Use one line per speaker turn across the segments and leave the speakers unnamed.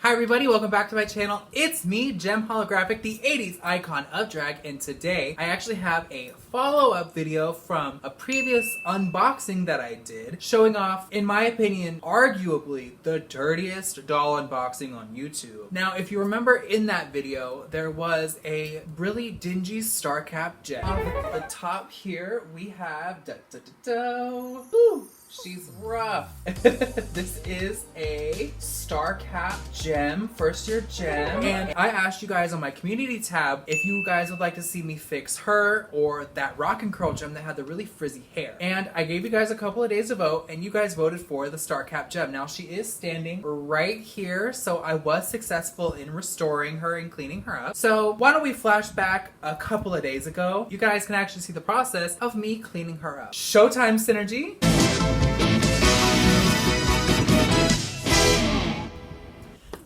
Hi everybody, welcome back to my channel. It's me, JEM Holographic, the 80s icon of drag, and today I actually have a follow-up video from a previous unboxing that I did, showing off, in my opinion, arguably the dirtiest doll unboxing on YouTube. Now, if you remember in that video, there was a really dingy Starcap Jem. On the top here, we have Ooh, she's rough. This is a Starcap Jem, first year Jem, and I asked you guys on my community tab if you guys would like to see me fix her or that rock and curl Jem that had the really frizzy hair. And I gave you guys a couple of days to vote, and you guys voted for the Starcap Jem. Now she is standing right here, so I was successful in restoring her and cleaning her up. So why don't we flash back a couple of days ago? You guys can actually see the process of me cleaning her up. Showtime synergy.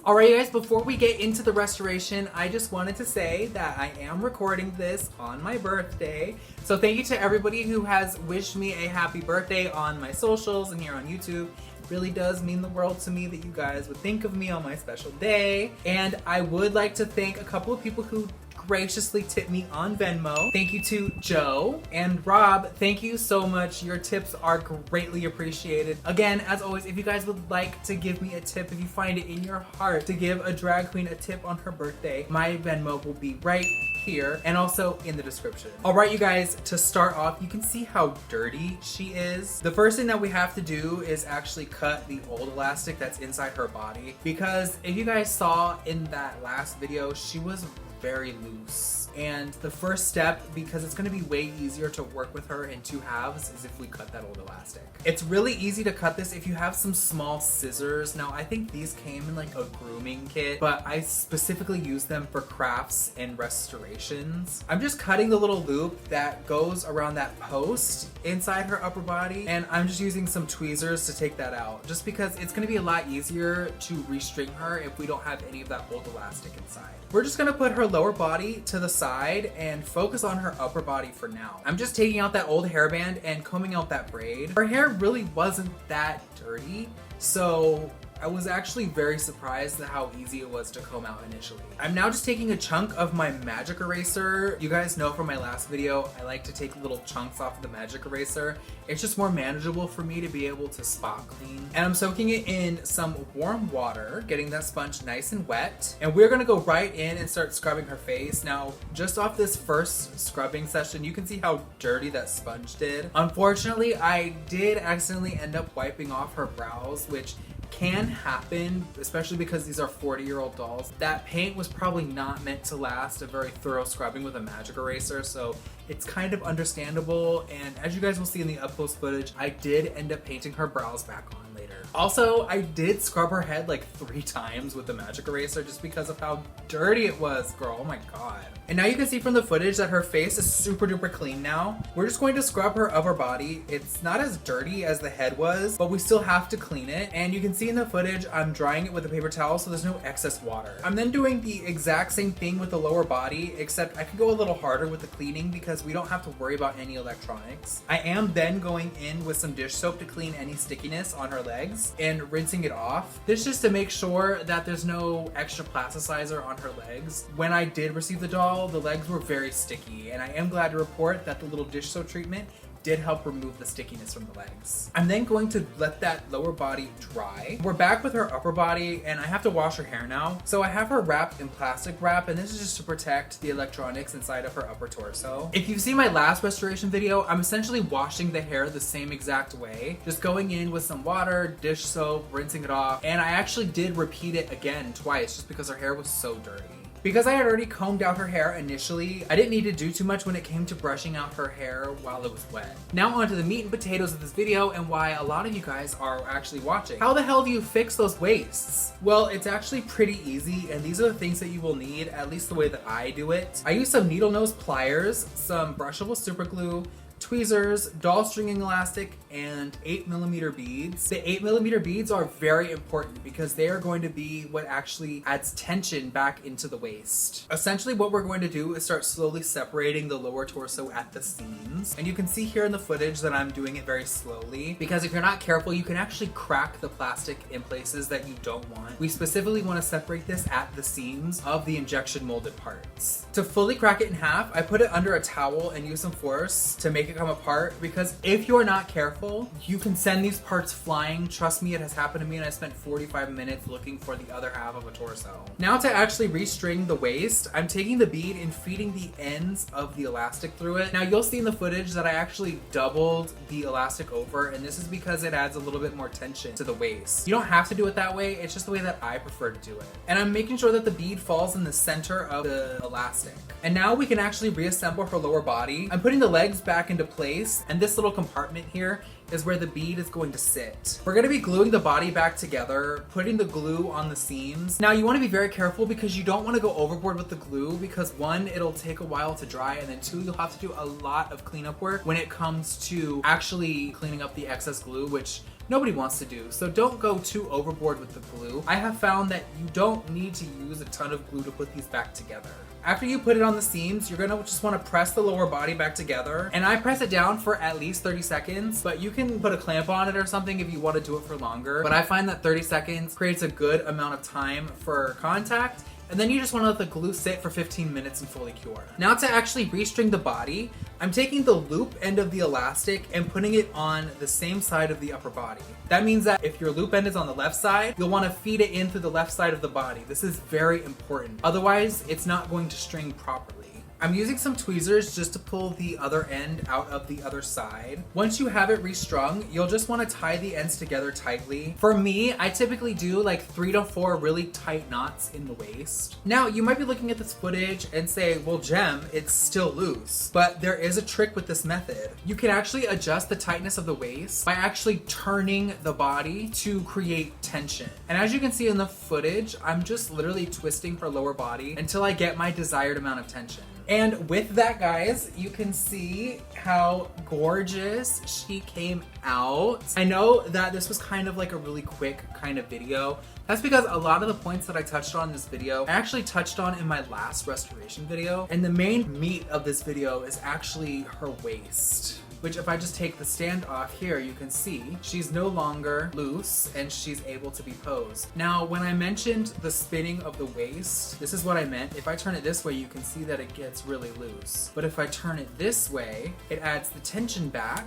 Alright guys, before we get into the restoration, I just wanted to say that I am recording this on my birthday. So thank you to everybody who has wished me a happy birthday on my socials and here on YouTube. It really does mean the world to me that you guys would think of me on my special day. And I would like to thank a couple of people who graciously tipped me on Venmo. Thank you to Joe and Rob. Thank you so much. Your tips are greatly appreciated. Again, as always, if you guys would like to give me a tip, if you find it in your heart to give a drag queen a tip on her birthday, my Venmo will be right here and also in the description. All right, you guys, to start off, you can see how dirty she is. The first thing that we have to do is actually cut the old elastic that's inside her body, because if you guys saw in that last video, she was very loose. And the first step, because it's going to be way easier to work with her in two halves, is if we cut that old elastic. It's really easy to cut this if you have some small scissors. Now, I think these came in like a grooming kit, but I specifically use them for crafts and restorations. I'm just cutting the little loop that goes around that post inside her upper body, and I'm just using some tweezers to take that out, just because it's going to be a lot easier to restring her if we don't have any of that old elastic inside. We're just going to put her lower body to the side and focus on her upper body for now. I'm just taking out that old hairband and combing out that braid. Her hair really wasn't that dirty, so I was actually very surprised at how easy it was to comb out initially. I'm now just taking a chunk of my magic eraser. You guys know from my last video, I like to take little chunks off of the magic eraser. It's just more manageable for me to be able to spot clean. And I'm soaking it in some warm water, getting that sponge nice and wet. And we're gonna go right in and start scrubbing her face. Now, just off this first scrubbing session, you can see how dirty that sponge did. Unfortunately, I did accidentally end up wiping off her brows, which can happen, especially because these are 40-year-old dolls. That paint was probably not meant to last a very thorough scrubbing with a magic eraser, so it's kind of understandable. And as you guys will see in the up-close footage, I did end up painting her brows back on later. Also, I did scrub her head like 3 times with the magic eraser just because of how dirty it was, girl. Oh my god. And now you can see from the footage that her face is super duper clean now. We're just going to scrub her upper body. It's not as dirty as the head was, but we still have to clean it. And you can see in the footage, I'm drying it with a paper towel so there's no excess water. I'm then doing the exact same thing with the lower body, except I could go a little harder with the cleaning because we don't have to worry about any electronics. I am then going in with some dish soap to clean any stickiness on her legs and rinsing it off. This just to make sure that there's no extra plasticizer on her legs. When I did receive the doll, the legs were very sticky, and I am glad to report that the little dish soap treatment did help remove the stickiness from the legs. I'm then going to let that lower body dry. We're back with her upper body, and I have to wash her hair now. So I have her wrapped in plastic wrap, and this is just to protect the electronics inside of her upper torso. If you've seen my last restoration video, I'm essentially washing the hair the same exact way. Just going in with some water, dish soap, rinsing it off, and I actually did repeat it again twice just because her hair was so dirty. Because I had already combed out her hair initially, I didn't need to do too much when it came to brushing out her hair while it was wet. Now onto the meat and potatoes of this video and why a lot of you guys are actually watching. How the hell do you fix those wastes? Well, it's actually pretty easy, and these are the things that you will need, at least the way that I do it. I use some needle nose pliers, some brushable super glue, tweezers, doll stringing elastic, and 8mm beads. The 8mm beads are very important because they are going to be what actually adds tension back into the waist. Essentially what we're going to do is start slowly separating the lower torso at the seams. And you can see here in the footage that I'm doing it very slowly because if you're not careful, you can actually crack the plastic in places that you don't want. We specifically want to separate this at the seams of the injection molded parts. To fully crack it in half, I put it under a towel and use some force to make it come apart because if you're not careful, you can send these parts flying. Trust me, it has happened to me and I spent 45 minutes looking for the other half of a torso. Now to actually restring the waist, I'm taking the bead and feeding the ends of the elastic through it. Now you'll see in the footage that I actually doubled the elastic over, and this is because it adds a little bit more tension to the waist. You don't have to do it that way, it's just the way that I prefer to do it. And I'm making sure that the bead falls in the center of the elastic. And now we can actually reassemble her lower body. I'm putting the legs back into place, and this little compartment here is where the bead is going to sit. We're gonna be gluing the body back together, putting the glue on the seams. Now you wanna be very careful because you don't wanna go overboard with the glue because one, it'll take a while to dry, and then two, you'll have to do a lot of cleanup work when it comes to actually cleaning up the excess glue, which nobody wants to do. So don't go too overboard with the glue. I have found that you don't need to use a ton of glue to put these back together. After you put it on the seams, you're gonna just wanna press the lower body back together. And I press it down for at least 30 seconds, but you can put a clamp on it or something if you wanna do it for longer. But I find that 30 seconds creates a good amount of time for contact. And then you just want to let the glue sit for 15 minutes and fully cure. Now to actually restring the body, I'm taking the loop end of the elastic and putting it on the same side of the upper body. That means that if your loop end is on the left side, you'll want to feed it in through the left side of the body. This is very important. Otherwise, it's not going to string properly. I'm using some tweezers just to pull the other end out of the other side. Once you have it restrung, you'll just want to tie the ends together tightly. For me, I typically do like 3 to 4 really tight knots in the waist. Now, you might be looking at this footage and say, well, Jem, it's still loose. But there is a trick with this method. You can actually adjust the tightness of the waist by actually turning the body to create tension. And as you can see in the footage, I'm just literally twisting her lower body until I get my desired amount of tension. And with that, guys, you can see how gorgeous she came out. I know that this was kind of like a really quick kind of video. That's because a lot of the points that I touched on in this video, I actually touched on in my last restoration video. And the main meat of this video is actually her waist, which if I just take the stand off here, you can see she's no longer loose and she's able to be posed. Now, when I mentioned the spinning of the waist, this is what I meant. If I turn it this way, you can see that it gets really loose. But if I turn it this way, it adds the tension back.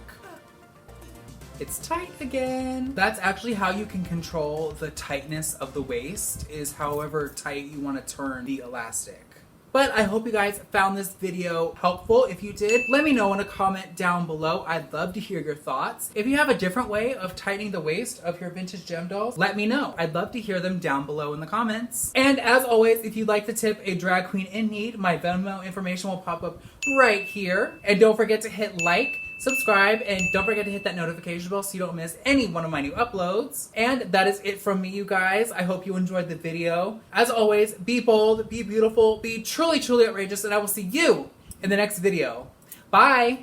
It's tight again. That's actually how you can control the tightness of the waist, is however tight you want to turn the elastic. But I hope you guys found this video helpful. If you did, let me know in a comment down below. I'd love to hear your thoughts. If you have a different way of tightening the waist of your vintage Jem dolls, let me know. I'd love to hear them down below in the comments. And as always, if you'd like to tip a drag queen in need, my Venmo information will pop up right here. And don't forget to hit like, subscribe, and don't forget to hit that notification bell so you don't miss any one of my new uploads. And that is it from me, you guys. I hope you enjoyed the video. As always, be bold, be beautiful, be truly, truly outrageous, and I will see you in the next video. Bye!